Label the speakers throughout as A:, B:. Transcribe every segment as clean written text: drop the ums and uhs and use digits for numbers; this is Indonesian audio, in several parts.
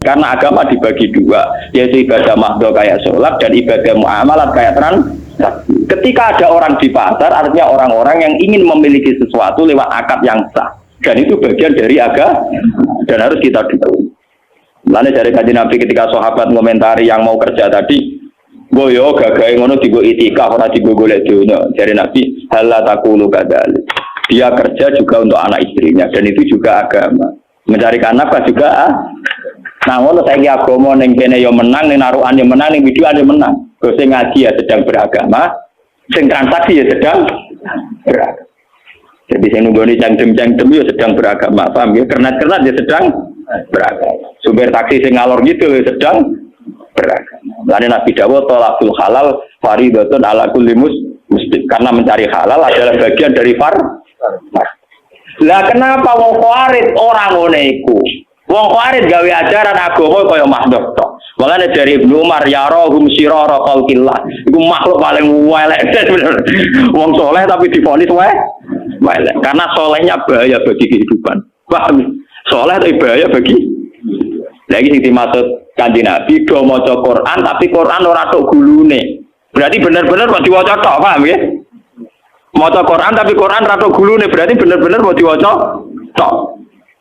A: karena agama dibagi dua, yaitu ibadah mahdoh kayak sholat dan ibadah muamalat kayak transaksi. Ketika ada orang di pasar, artinya orang-orang yang ingin memiliki sesuatu lewat akad yang sah, dan itu bagian dari agama dan harus kita dukung. Lalu dari kajian Nabi ketika sahabat komentari yang mau kerja tadi, goyo gagai ngono digo itikaf ora digo golek dunya. Dari Nabi, hal taqulu kadzalik. Dia kerja juga untuk anak istrinya dan itu juga agama. Mencarikan nafkah juga nah ngono saiki agama ning kene yo menang, ning narukan yo menang, ning video yo menang. Kok sing ngaji ya sedang beragama, sing transaksi ya sedang beragama. Jadi sing nunggoni cangkem-cangkem yo sedang beragama, paham ya? Kernat-kernat ya sedang beragama. Sumber taksi sing ngalor gitu ya sedang beragama. Lalu Nabi dawuh talaqul halal faridatun ala kulli muslim. Karena mencari halal adalah bagian dari Lah kenapa wong Khawarij orang ngene iku? Wong Khawarij gawe ajaran agama kaya makhluk tok. Makane dari Ibnu Umar ya rohum sirara khalqillah. Iku makhluk paling elek bener. Wong soleh tapi divonis elek. Karena solehnya bahaya bagi kehidupan. Paham? Soleh tapi bahaya bagi. Lagi sing dimaksud Kanjeng Nabi do maca Quran tapi Quran ora tok gulune. Berarti bener-bener mau diwaca tok, paham ya? Maca Quran tapi Quran ra tok gulune berarti bener-bener mau diwaca tok.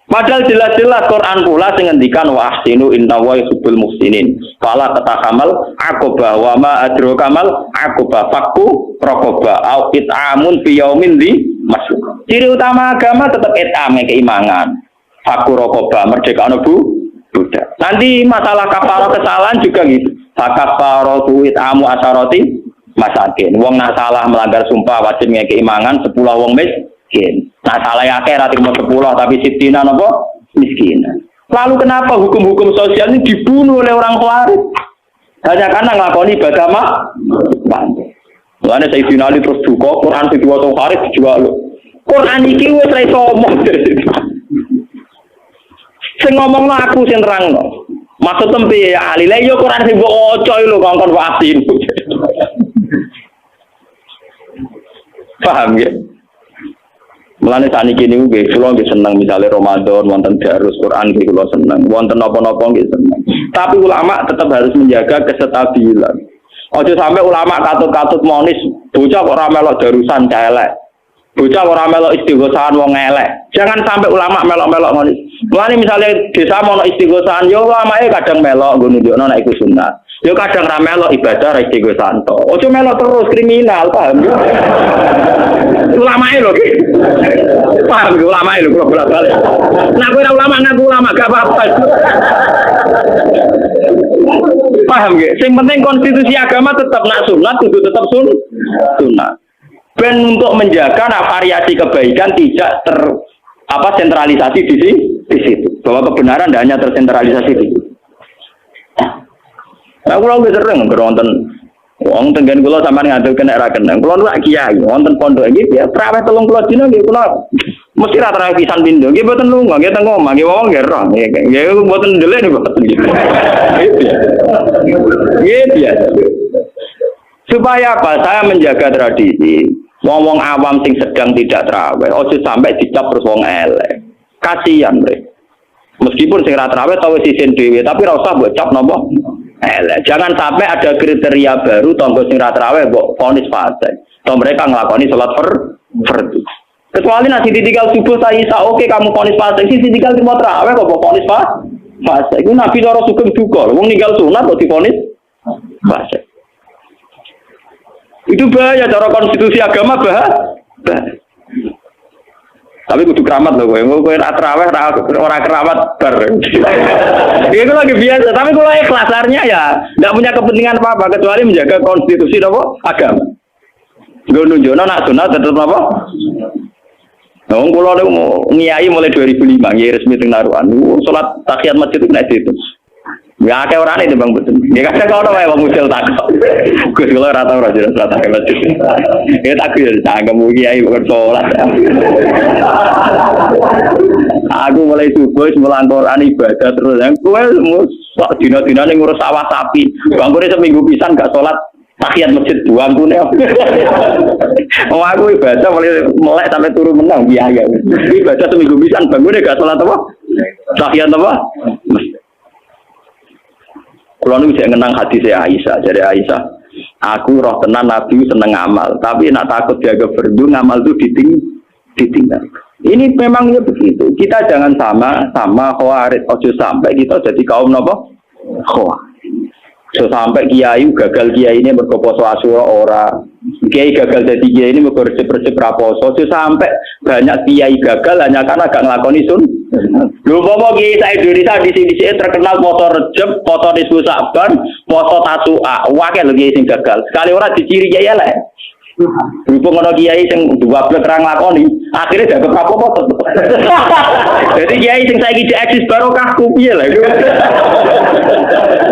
A: Padahal jelas-jelas Quran pula sing ngendikan wa ahsinu innallaha yuhibbul muhsinin. Fala tatakamal aqaba wa ma adrakamal aqaba fakku raqaba au it'amun fi yaumin di masuk. Ciri utama agama tetap it'am keimangan. Fakku raqaba merdeka ana budak. Nanti masalah kafarah kesalahan juga gitu. Fakafaratu it'amu asharati masakin. Wong nak salah melanggar sumpah wajib ngekei mangan 10 wong miskin. Nah salah akeh ra trimo 10 tapi sitina napa miskin. Lalu kenapa hukum-hukum sosial ini dibunuh oleh orang Khawarij? Hanya karena nglakoni ibadah Mulane Sayyidina Ali terus duka Quran sing diwaca Khawarij dijual. Quran iki wis ra iso omong. Sing ngomongno aku sing nerangno. Maksud tempe ya Ali, lha yo Quran sing mbok waca lho kongkon wasin. Paham ya? Mulane saniki niku nggih kula nggih seneng misale Ramadan wonten darus Quran nggih kula seneng, wonten napa-napa nggih seneng. Tapi ulama tetap harus menjaga kestabilan. Ojo sampai ulama katut-katut monis bocah kok ora melok darusan elek. Bocah ora melok istighosahan wong elek. Jangan sampai ulama melok-melok ngono. Mulane misale desa mau istighosahan yo ulamae kadang melok nggo nunjukno nek iku sunah. Yo kadang ra melok ibadah ra istighosahan to. Ojo melok terus kriminal, paham yo. Ulamae lho iki. Paham yo ulamae lho kula bolak-balik. Nek kowe ora ulama ngaku ulama gak apa-apa. Paham nggih? Sing penting konstitusi agama tetap nak sunat kudu tetap sunat. Ben untuk menjaga variasi kebaikan tidak sentralisasi di situ. Bahwa kebenaran tidak hanya tersentralisasi di situ. Nah, kalau nggak sering nonton, wong tenggen kulo sampean ngadil kena ra keneng. Kulo nu kiai, wonten pondok iki ya traweh 30 dina nggih kulo mesti ra traweh pisan pindho. Nggih mboten lunga, nggih teng omah, nggih wong nggih roh. Nggih mboten ndelek niku mboten. Nggih. Supaya apa? Saya menjaga tradisi. Wong awam sing sedang tidak traweh, ojo sampai dicap terus wong elek. Kasihan mereka. Meskipun sing ra traweh tau sisin dhewe, tapi ora usah mbok cap napa elek. Jangan sampai ada kriteria baru tangga sing ra traweh mbok vonis fasik. Toh mereka nglakoni salat fardu. Kecuali nanti ditinggal subuh saya oke kamu vonis fasik, sih ditinggal cuma traweh kok mbok vonis fasik. Iku Nabi cara sugeng duka, wong ninggal sunat kok divonis fasik. Itu bahaya cara konstitusi agama bahaya. Tapi kudu keramat loh kowe ra traweh ora keramat bar. Itu lagi biasa, tapi kalau ikhlas ya enggak punya kepentingan apa-apa kecuali menjaga konstitusi apa agama. Nggo nunjukno nak sunat tetep apa? Wong kula ngiyai mulai 2005 nggih resmi teng Narukan. Salat tahiyat masjid itu nek itu. Ya akeh orane timbang betul. Ya kadang ono wae wong usil takok. Gus kula ora tau ora jelas salat tahiyat masjid. Ya tak yo cangkem kiai kok salat. Aku mulai subuh mulang Quran ibadah terus. Kowe sak dina-dinane ngurus sawah sapi. Bangkune seminggu pisan gak salat tahiyat masjid buangkune. Oh aku ibadah mulai sampai turu menang biaya. Ibadah seminggu pisan bangkune gak salat apa? Tahiyat apa? Kalau nu saya ngenang hadis Aisyah, jadi Aisyah, aku roh tenan Nabi seneng amal, tapi nak takut jaga fardu ngamal itu ditinggal. Ini memang ya begitu. Kita jangan sama khawarij. Ojo sampai kita jadi kaum nopo khawarij. So sampai kiai gagal kiai ini berkoposo Asyura ora. Kiai gagal jadi kiai ini bersih raposo. So sampai banyak kiai gagal hanya karena gak ngelakoni sun. Lu mau kiai saya Indonesia di sini terkenal foto Rejab, foto Nisfu Sa'ban, foto Tasu'a. Wakil kiai sing gagal. Sekali orang diciri kiai lah. Berhubung ada kiai yang 12 terang lakoni, akhirnya jaga apa-apa. Jadi kiai yang saya kira eksis barokah kupiye lah.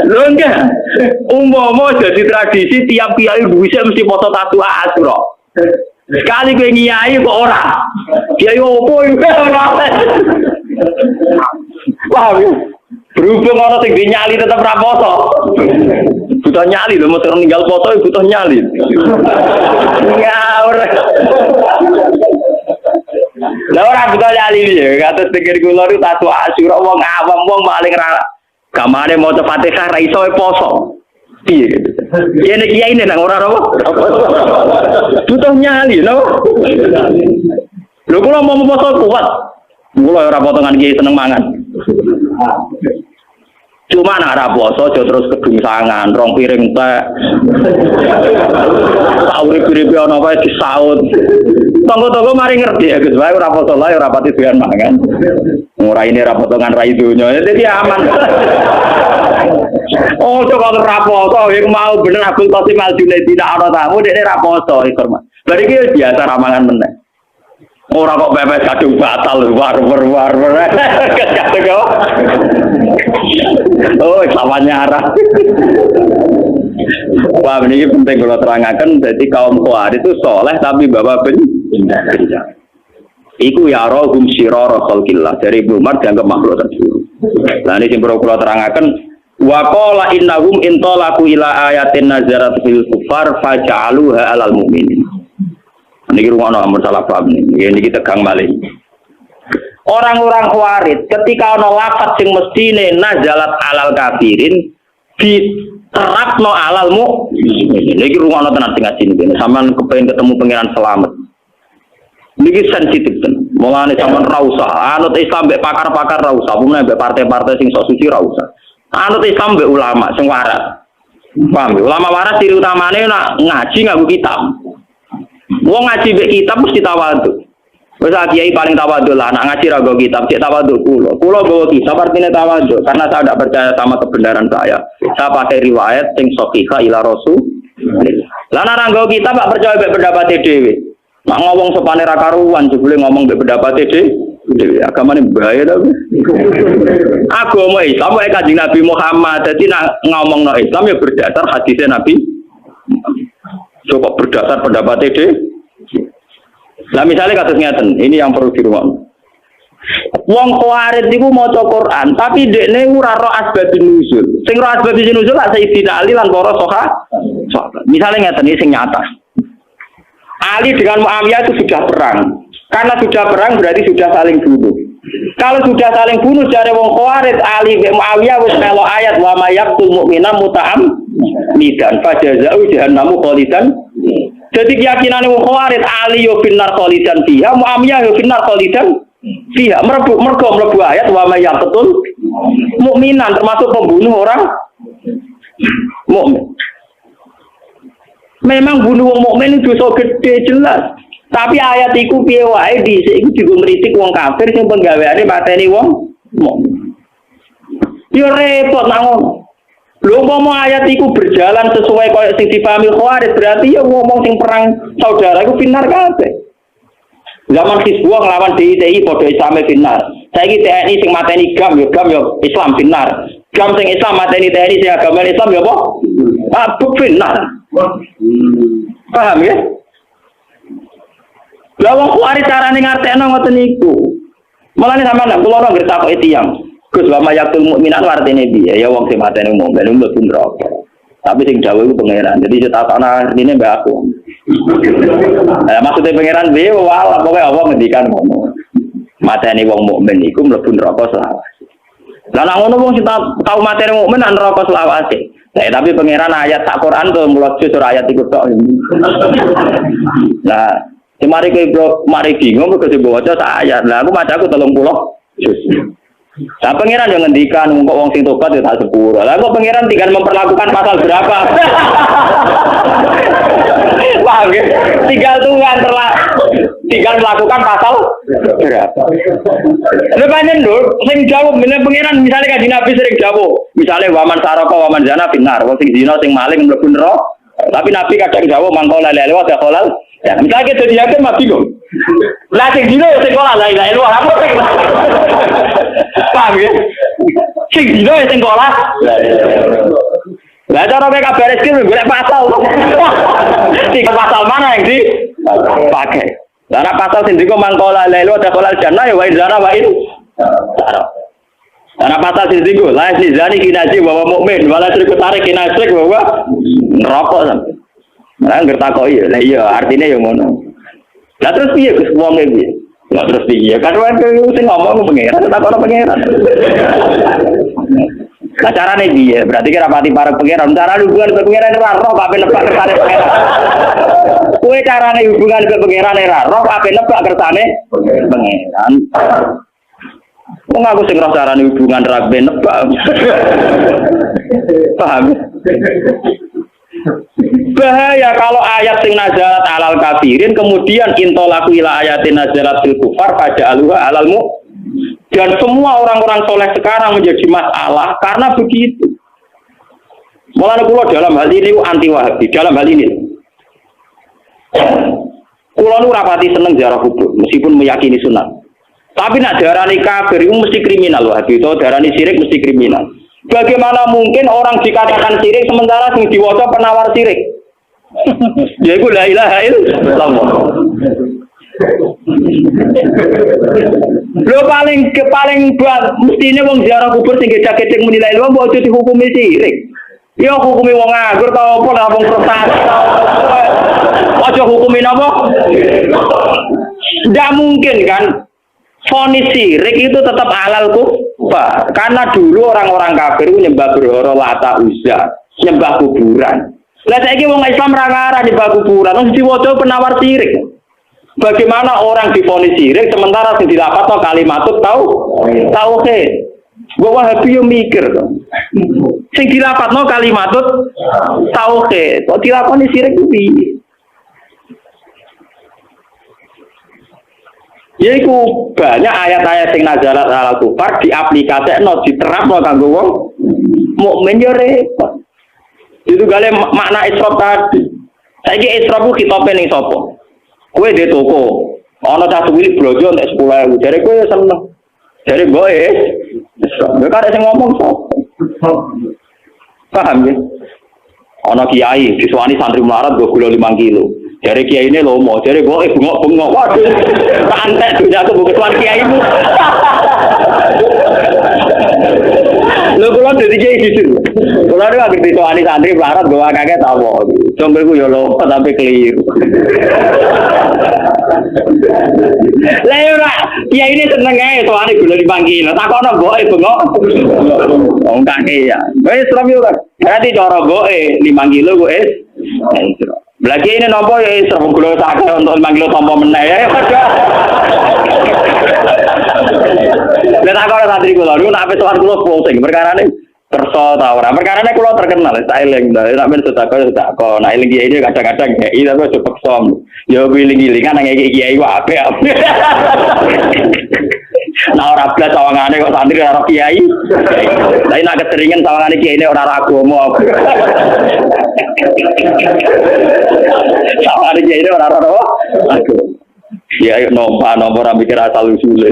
A: Lho enggak, jadi tradisi tiap kiai bisa mesti foto tatu Asyura. Sekali gue kiai kok ora. Kiai opo itu ora. Paham ya? Berhubung orang yang nyali tetap raposo. Butuh nyali loh, mau meninggal foto butuh nyali. Ngawur. Lah orang butuh nyali dia. Kata pikir kula itu tatu Asyura wong awam wong paling ra. Kamane maca Fatihah ra iso poso. Piye gitu. Yen kiai nang ora apa? Butuh nyali lho. Lho kula mau poso kuat. Kula ora potongan kiai seneng mangan. Cuma nak raposo aja terus kedungsangan, rong piring teh. Urip-uripe ana wae disaut. Tonggo-tonggo mari ngerti ya Gus, wae ora poso lae ora pati doyan mangan. Ora ini rapotongan rai donya, jadi aman. Oh, coba raposo yang mau bener Abdul Qasim Al-Junaidi tidak ana tamu dekne raposo hormat. Bari iki biasa ramangan meneh. Ora kok pepes kadung batal war. Kata kau. Oh, lawannya arah. Wah, ini penting kalau terangkan. Jadi kaum Khawarij itu soleh tapi bawa bencana. Iku ya rohum sirara khalqillah. Dari Ibnu Umar dianggap makhluk terburuk. Nah ini simpul kalau terangkan. Wa qala innahum intalaku ila ayatin nazarat fil kufar faja'aluha alal mu'minin. Ini rumah nomor salah paham nih. Ini kita tegang balik. Orang-orang Khawarij ketika ono lafaz sing mestine nazalat alal kafirin diterapno alal mukmin. Niki rumah tenan teng ngaji niki. Sampeyan kepengin ketemu pangeran selamat. Niki sensitif ten. Mulane sampeyan ra usah anut Islam mbek pakar-pakar ra usah, umumnya mbek partai-partai sing sok suci ra usah. Anut Islam mbek ulama sing waras. Paham? Ulama waras ciri utamane nak ngaji nganggo kitab. Wong ngaji mbek kitab mesti tawadhu. Wis kiai paling tawadhu lah, nak ngaji ra nggo kitab, cek tawadhu kula. Kula nggo kitab artine tawadhu karena saya tidak percaya sama kebenaran saya. Saya pakai riwayat sing sahihah ila Rasul. Lah nek ra nggo kitab gak percaya mbek pendapat dhewe. Nak ngomong sopane ra karuan jebule ngomong mbek pendapat dhewe. Agamane bahaya ta. Agama Islam wae Kanjeng Nabi Muhammad. Dadi nak ngomongno Islam ya berdasar hadisnya Nabi. Coba berdasar pendapat dhewe. Nah misalnya kasus ngeten, ini yang perlu dirungokno. Wong Khawarij niku maca Quran, tapi dekne ora ro asbabun nuzul. Sing ro asbabun nuzul lak Sayyidina Ali lan para sahabat. Misalnya ngeten iki sing nyata. Ali dengan Muawiyah itu sudah perang. Karena sudah perang berarti sudah saling bunuh. Kalau sudah saling bunuh dari wong Khawarij, Ali bin Muawiyah wis melo ayat wa may yaqtul mu'mina muta'am nidan fajazau jahannamu khalidan. Jadi keyakinan wong Khawarij Ali yo finnar khalidan fiha, Muawiyah yo finnar khalidan fiha. Mergo mlebu ayat wa may yaqtul mu'minan termasuk pembunuh orang mukmin. Memang bunuh wong mukmin itu dosa gede jelas. Tapi ayat iku piye wae dhisik iku digo ngritik wong kafir sing penggaweane mateni wong mukmin. Yo repot nang ngono. Lho umpama ayat iku berjalan sesuai koyo sing dipahami Khawarij berarti ya ngomong sing perang saudara iku finar kabeh. Zaman Hizbullah nglawan DITI padha Islame finar. Saiki TNI sing mateni GAM yo Islam finar. GAM sing Islam mateni TNI sing agama Islam yo apa? Ah, finar. Paham ya? Lah wong Khawarij carane ngartekno ngoten niku. Mulane sampeyan kula ora ngerti takoki tiyang. Gus lama yaktul mukminan artine piye? Ya wong sing mateni mukmin mlebu neraka. Tapi sing dawuh iku pangeran. Jadi cetakana artine mbak aku. Maksudnya pangeran piye? Wah, pokoke apa ngendikan ngono. Mateni wong mukmin iku mlebu neraka selawase. Lah nek ngono wong sing tau materi mukmin nang neraka selawase. Nah, tapi pangeran ayat tak Quran tuh mulai jujur ayat iku tok. Nah, mari kowe mari bingung kok dibaca sak ayat. Lah aku macaku 30 juz. Nah, pangeran yang ngendikan kok wong sing tobat ya tak sepuro. Lah kok pangeran tinggal memperlakukan pasal berapa? Paham ya? Tinggal melakukan pasal berapa? Lha pancen lho, sing jawab meneh pangeran misalnya kanjeng Nabi sering jawab, misalnya waman saraka waman zina binar, wong sing zina sing maling mlebu neraka. Tapi Nabi kadang jawab mangko la ilaha illallah wa halal. Ya, misalnya kita yakin mati kok. Lah sing zina sing ora la ilaha illallah apa sing. Paham ya? Sing zina sing ora. Lah cara mereka beres ki golek pasal. Tiga pasal mana yang dipakai? Lah pasal sing diko mangkola lelo dakolal jannah ya wa inzana wa in. Lah pasal sing diko la zani kinaji wa mukmin wala syirik tarik kinasrik bahwa neraka sampe. Lah ngertakoki ya. Lah iya artinya ya ngono. Lah terus piye Gus wong iki? Lah terus piye? Kan wae sing ngomong pangeran takono pangeran. Lah carane piye? Berarti kira pati para pangeran, cara hubungan ke pangeran ora roh kabeh nebak kersane pangeran. Kowe carane hubungan ke pangeran ora roh kabeh nebak kersane pangeran. Wong aku sing roh carane hubungan ra kabeh nebak. Paham? Bahaya kalau ayat sing nazalat alal kafirin kemudian intolaku ila ayatin nazalat fil kufar faja'aluha alalmu. Dan semua orang-orang soleh sekarang menjadi masalah karena begitu. Mulane kula dalam hal ini anti Wahabi, dalam hal ini. Kula nu rapati seneng ziarah kubur meskipun meyakini sunat. Tapi nak darani kafir itu mesti kriminal Wahabi, itu darani syirik mesti kriminal. Bagaimana mungkin orang dikatakan syirik sementara sing diwaca penawar syirik? Yaiku la ilaha illallah. Lho paling mestine wong ziarah kubur sing gecek-gecek muni la ilaha mbok dihukumi syirik. Ya hukumi wong nganggur ta apa ta wong prestasi. Aja hukumi napa? Ndak mungkin kan vonis syirik itu tetap halal kufar. Karena dulu orang-orang kafir nyembah berhala Lata Uzza, nyembah kuburan. Lah saiki wong Islam ra ngarah nyembah kuburan, wong diwaca penawar syirik. Bagaimana orang divonis syirik sementara sing dilapatno kalimatut tauhid. Gua Wahabi yo mikir to. Sing dilapatno kalimatut tauhid, kok dilakoni syirik piye? Yaiku banyak ayat-ayat sing nazalat alal kufar diaplikasekno diterapno kanggo wong mukmin yo repot. Itu gale makna israf tadi. Saiki israf ku kitope ning sapa? Kowe di toko, ana cah cilik blojo entek 10.000. Jare kowe seneng. Jare boe. Nek arek sing ngomong sapa? Paham ya? Ana kiai diswani santri melarat go gula 5 kilo. Jare kiyaine lomo, jare boe bengok-bengok. Waduh. Santet dunya aku bukan kiaimu. Lho kula dadi kiai gitu. Kula nek lagi diswani santri melarat go akeh ta apa. Jombelku ya lho, tapi keliru. Lah ora, ya ini seneng ae soalnya gula dipanggil. Takono boke bengok. Wong kake ya. Wis Islam yo kan. Berarti cara boke 5 kilo kok es. Lagi ini nopo ya Islam gula sakit untuk 5 kilo tompo meneh ya. Lah takono santri kula niku nek sowan kula pusing perkarane kersa ta ora. Perkarane kula terkenal styling. Nek men sedekah nek eling kiai kadang-kadang kiai tapi aja peksa. Ya wiling-wilingan nang kiai ku apik. Nah ora blas sawangane kok santri ora kiai. Lah nek keteringan sawangane kiai ora agama. Sawangane kiai ora agama. Ya ayo nomor ora mikir asal usule.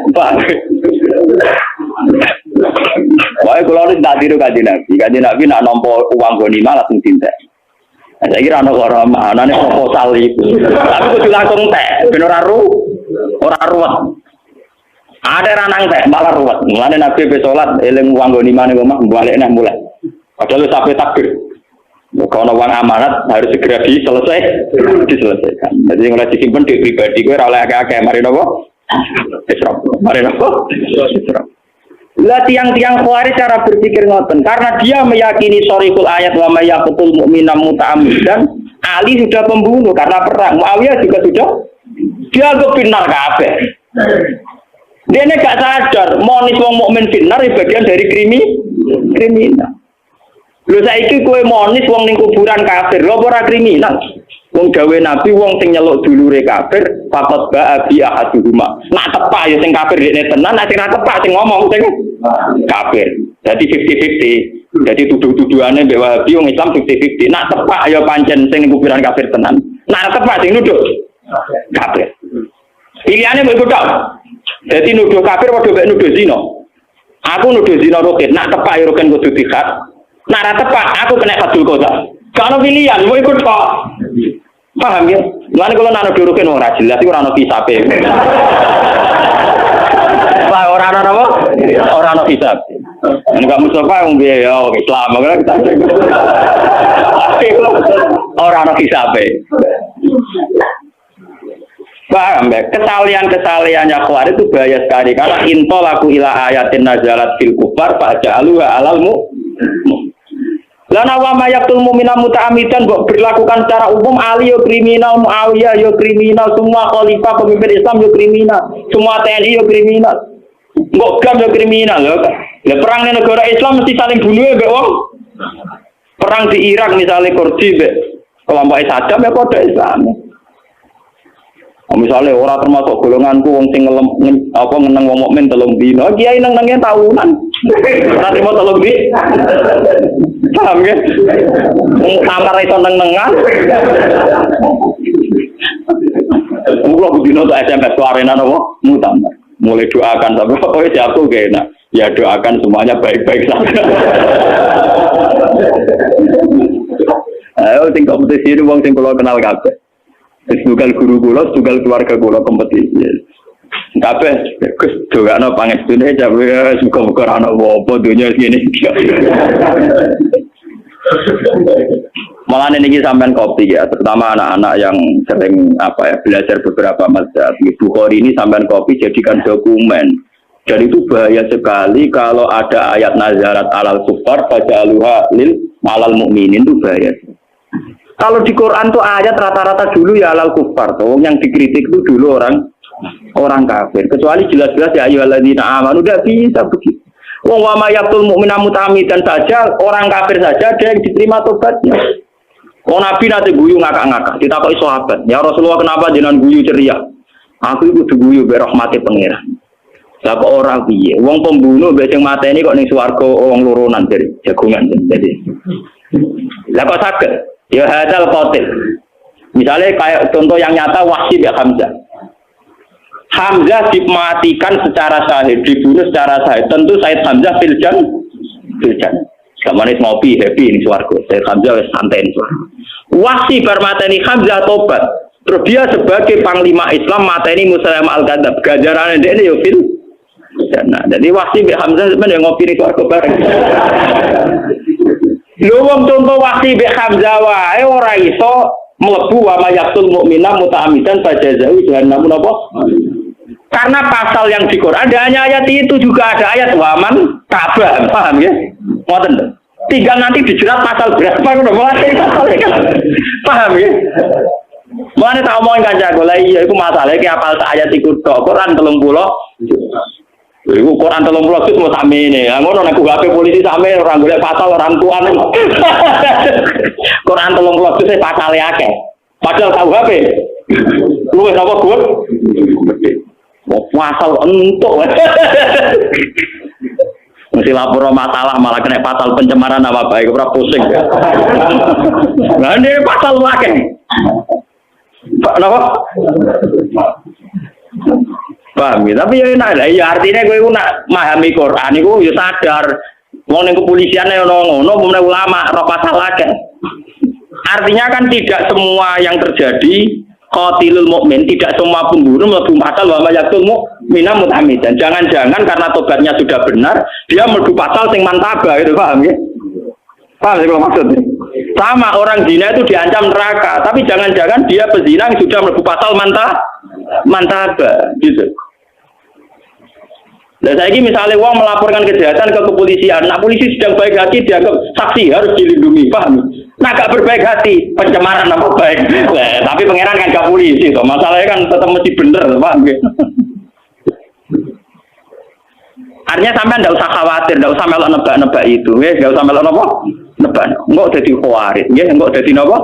A: Pak. Wah, kalau ini tak tiru kaji Nabi nak nompo uang gonima langsung tindak. Saya kira anak orang mana nih proposal itu, tapi kudu langsung teh, bener orang ruwet. Ada ranang teh malah ruwet. Mulane Nabi besolat, eling uang gonima nih rumah balik nih mulai. Padahal sampai takbir. Kalau uang amanat harus segera diselesaikan. Jadi mulai disimpan di pribadi gue oleh agak-agak mari nopo Mari apa? Lah tiang-tiang Khawarij cara berpikir ngoten karena dia meyakini sorikul ayat wa may yaqtul mu'mina muta'ammidan. Ali sudah pembunuh karena perang. Muawiyah juga sudah dianggap benar kabeh. Dia ini gak sadar monis wong mukmin benar bagian dari kriminal. Lho saiki kowe monis wong ning kuburan kafir, lho ora kriminal. Wong gawe nabi wong sing nyeluk dulure kafir, faqat ba'a bi ahaduhuma. Nak tepak ya sing kafir dekne tenan, nek ora tepak sing ngomong sing kafir. Jadi 50-50. Jadi tuduh-tuduhane mbek Wahabi wong Islam 50-50. Nak tepak ya pancen sing ning kuburan kafir tenan. Nak tepak sing nuduh kafir. Pilihane mbek tok. Jadi nuduh kafir padha mbek nuduh zina. Aku nuduh zina Rukin, nak tepak ya Rukin kudu dikhat. Nak ora tepak aku kena Fadul Qadha. Kalau pilihan, mau ikut kok. Paham ya? Mulane kalau nano durukin ora jelas iku ora ono kisabe. Pak ora ono apa? Ora ono kisab. Enggak Mustafa wong piye ya Islam kok kita. Ora ono kisabe. Paham ya? Kesalahan-kesalahannya Khawarij itu bahaya sekali karena intolaku ila ayatin nazalat fil kufar fa'ja'aluha alalmu. Lana wa mayaqtul mu'mina muta'ammidan berlakukan secara umum Ali yo kriminal, Muawiyah yo kriminal, semua khalifah pemimpin Islam yo kriminal, semua TNI yo kriminal. Mbok gam yo kriminal lho. Lah perang ning negara Islam mesti saling bunuh mbek wong. Perang di Irak misalnya Kurdi mbek kelompok Saddam ya padha Islam. Misalnya orang termasuk golonganku wong sing ngeneng wong mukmin 3 dina, kiai neng-nenge tahunan. Ora trimo 3 dina. Paham ya? Kamar itu neng-nengan. Mula budino untuk SMS arena apa? Mutamar. Mulai doakan sampai pokoknya jatuh kayak enak. Ya doakan semuanya baik-baik saja. Ayo sing kompetisi ini wong sing kula kenal kabeh. Tugal guru kula, tugal keluarga kula kompetisi. Kabeh Gus doakno pangestune jawe muga-muga ana apa donya ngene. Malah niki sampean kopi ya, terutama anak-anak yang sering belajar beberapa mazhab. Bukhari ini sampean kopi jadikan dokumen. Dan itu bahaya sekali kalau ada ayat nazarat alal kufar faja'aluha lil alal mukminin itu bahaya. Kalau di Quran tuh ayat rata-rata dulu ya alal kufar, tuh yang dikritik itu dulu orang kafir. Kecuali jelas-jelas ya ayyuhalladzina amanu udah bisa begitu. Wong wa mayaqtul mu'mina muta'ammidan saja orang kafir saja ada yang diterima tobatnya. Wong Nabi nanti guyu ngakak-ngakak, ditakoki sahabat, "Ya Rasulullah kenapa jenengan guyu ceria?" Aku iku kudu guyu be rahmate pangeran. Lah kok ora piye? Wong pembunuh mbek sing mateni kok ning swarga wong loronan dari jagongan. Jadi. Lah kok saged? Ya hadal qatil. Misalnya kayak contoh yang nyata Wahsy bin Hamzah. Hamzah dimatikan secara syahid, dibunuh secara syahid. Tentu Said Hamzah filjan. Kamane ngopi happy ning swarga. Said Hamzah wis santai ning swarga. Wahsy bar mateni Hamzah tobat. Terus dia sebagai panglima Islam mateni Musailamah al-Kadzdzab. Ganjarane dhekne yo fil. Nah, jadi Wahsy bin Hamzah sebenarnya ngopi ning swarga bareng. Lho wong contoh Wahsy bin Hamzah wae ora iso mlebu wa mayaqtul mu'mina muta'ammidan fajazau jahannam napa? Karena pasal yang di Quran ada hanya ayat itu juga ada ayat waman tabah, paham ya? Ngoten. Tinggal nanti dijerat pasal berapa udah mulai pasal kan. Paham ya? Mulane tak omongin kancaku lha iya iku masalahe ki apal ayat iku tok Quran 30. Iku Quran 30 itu mau samene. Ngono nek HP polisi sampe ora golek pasal orang tuane. Quran 30 itu pasale akeh. Padahal KUHP. Luwih napa kuwat? Pasal entuk. Mesti lapor masalah malah kena pasal pencemaran nama baik ora pusing. Lah ini pasal akeh. Napa? Paham ya, tapi ya enak lah. Ya artinya gue nak memahami Quran, gue ya sadar. Mau neng kepolisian ngono, kemudian ulama roh pasal akeh. Artinya kan tidak semua yang terjadi qatilul mukmin, tidak semua pembunuh mlebu pasal wa mayaqtul mu'mina muta'ammidan. Jangan-jangan karena tobatnya sudah benar, dia mlebu pasal sing mantaba gitu, paham ya? Paham sih kalau maksudnya? Sama orang zina itu diancam neraka, tapi jangan-jangan dia pezina yang sudah mlebu pasal mantaba gitu. Nah, saiki misalnya wong melaporkan kejahatan ke kepolisian, nah polisi sedang baik hati dianggap saksi harus dilindungi, paham? Nah gak berbaik hati, pencemaran nama baik. Nah, tapi pangeran kan gak polisi toh. Masalahnya kan tetap mesti bener, paham ya? Artinya sampai ndak usah khawatir, ndak usah melok nebak-nebak itu, ya, ndak usah melok apa? Nebak. Enggak jadi khawatir, ya, enggak jadi napa?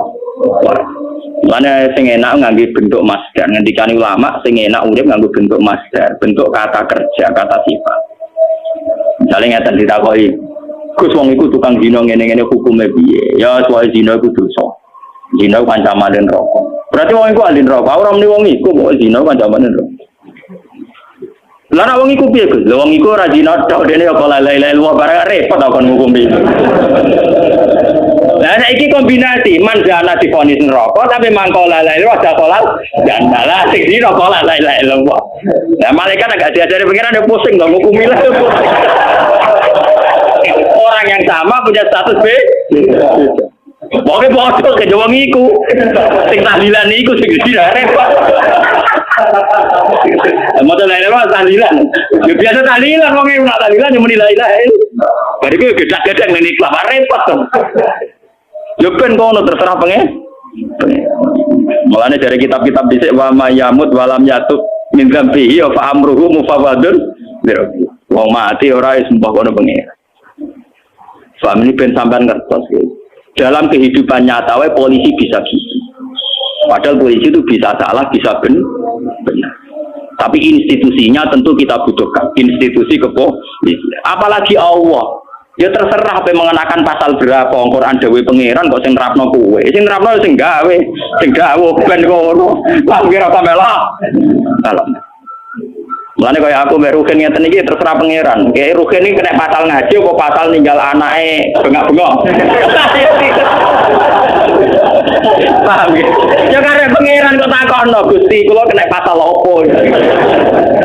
A: Mana sing enak nganggo bentuk masdar, ngendikane ulama sing enak urip nganggo bentuk masdar, bentuk kata kerja, kata sifat. Misalnya ngeten ditakoki, Gus wong iku tukang zina ngene-ngene hukume piye? Ya soal zina iku dosa. Zina kan ancaman neraka. Berarti wong iku ahli neraka, ora muni wong iku kok zina kan ancaman neraka. Lah nek wong iku piye Gus? Lah wong iku ora zina tok dene kok la-la-la barang repot kon ngukumi. Nah, iki kombinasi manjana difonis neraka tapi mangko la-la-la ada kolal dan malah sing dina kolal la-la-la. Nah, malaikat agak diajari pengiran ya pusing dong ngukumi lah. Orang yang sama punya status B. Pokoknya bodoh ke wong iku. Sing tahlilan iku sing dina repot. Motor la-la tahlilan. Ya biasa tahlilan wong iku nak tahlilan yo muni la-la. Bari ku gedak-gedak ngene ikhlas repot to. Yo ben kono terserah pengen. Mulane dari kitab-kitab dhisik wa mayamut walam yatub min dzambihi fa amruhu mufawwadun. Wong mati ora wis mbah kono pengen. Paham ini ben sampean ngertos ya. Dalam kehidupan nyata polisi bisa gitu. Padahal polisi itu bisa salah, bisa benar. Tapi institusinya tentu kita butuhkan. Institusi kepolisian. Apalagi Allah. Ya terserah apa mengenakan pasal berapa Al-Qur'an dawuh pangeran kok sing nerapno kowe. Sing nerapno sing gawe ben kono. Lah kira sampelah. Salam. Mulane kaya aku mbek Ruhin ngeten iki terserah pangeran. Kayak Ruhin iki kena pasal ngaji apa pasal ninggal anake bengak-bengok. Paham ya? Ya karena pangeran kok takono Gusti kula kena pasal opo.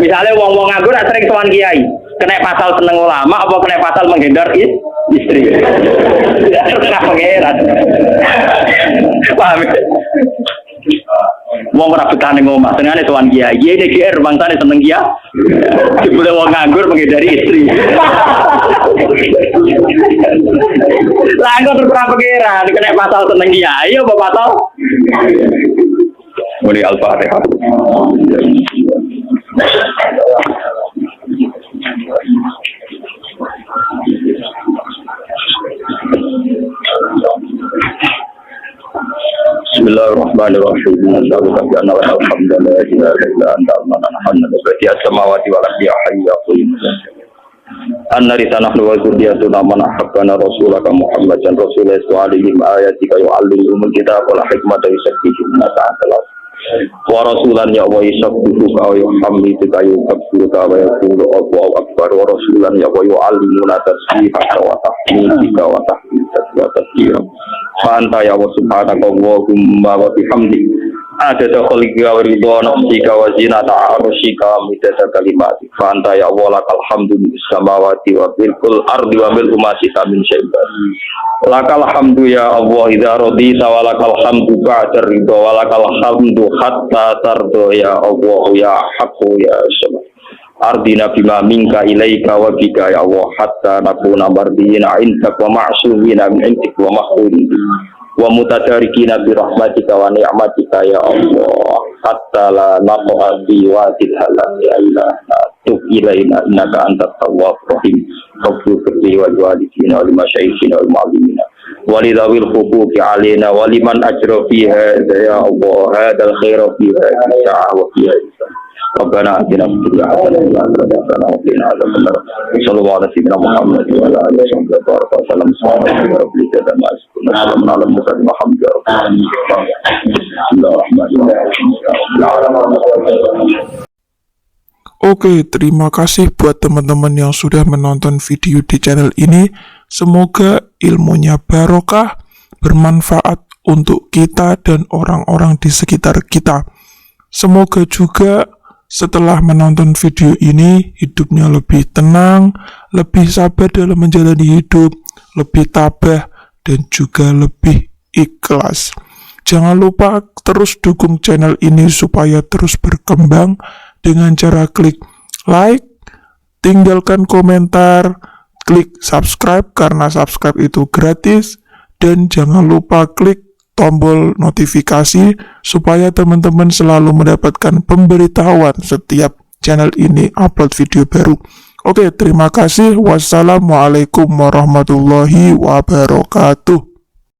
A: Misalnya wong-wong nganggur sering sowan kiai, kena pasal seneng ulama apa kena pasal menghindar istri. Terserah pangeran. Paham ya? Wong ora betah ning omah, senengane sowan kiai. Kiai DGR bangsane seneng kiai. Dibule wong nganggur menghindari istri. Lah engko terserah pangeran, kena pasal seneng kiai apa pasal? Muni Al-Fatihah. Bismillahirrahmanirrahim. Alhamdulillah illa anta al-mannan samawati wal ardi hayya qayyum. Annari tanahnu wa zurriyatuna man ahabbana rasulaka Muhammadan rasulullah sallallahu ayatika yu'allimuhum kitab wal hikmata yusakkihim ta'ala. Wa rasulan ya wa yasabbuka wa yuhammiduka yukabbiruka wa yaqulu Allahu akbar wa rasulan ya wa yu'allimuna tasbihaka wa tahmidika wa tahmidaka wa tasbihaka. Anta ya wa subhanaka Allahumma wa bihamdika adada khalqika wa ridha nafsika wa zinata arsyika midada kalimati fa anta ya Allah lakal hamdu bis samawati wa bil ardi wa bil umasika min syai'in lakal hamdu ya Allah idza radita wa lakal hamdu ba'da ridha wa lakal hamdu hatta tarda ya Allah ya haqqu ya samad ardina bima minka ilaika wa bika ya Allah hatta nakuna mardina indak wa ma'sumina min indik wa mahfudin wa mutadarikina bi rahmatika wa ni'matika ya Allah hatta la naqwa bi wadil halal ya ilaha tub ilaina innaka antat tawwabur rahim rabbil firli wa walidina wa limasyayikhina wal mu'allimina wa lidawil huquqi alaina wa liman ajra fiha ya Allah hadal khaira fiha sa'a wa fiha Rabbana atina fid dunya hasanatan wa fil akhirati hasanatan wa qina adzabannar. Sallallahu alaihi wa Muhammad wa ala alihi wa sallam. Subhanallahi rabbil izzati amma yasifun. Salamun ala al-mursalin walhamdulillahi rabbil alamin.
B: Oke, terima kasih buat teman-teman yang sudah menonton video di channel ini. Semoga ilmunya barokah, bermanfaat untuk kita dan orang-orang di sekitar kita. Semoga juga setelah menonton video ini, hidupnya lebih tenang, lebih sabar dalam menjalani hidup, lebih tabah, dan juga lebih ikhlas. Jangan lupa terus dukung channel ini supaya terus berkembang dengan cara klik like, tinggalkan komentar, klik subscribe karena subscribe itu gratis, dan jangan lupa klik tombol notifikasi supaya teman-teman selalu mendapatkan pemberitahuan setiap channel ini upload video baru. Oke, terima kasih. Wassalamualaikum warahmatullahi wabarakatuh.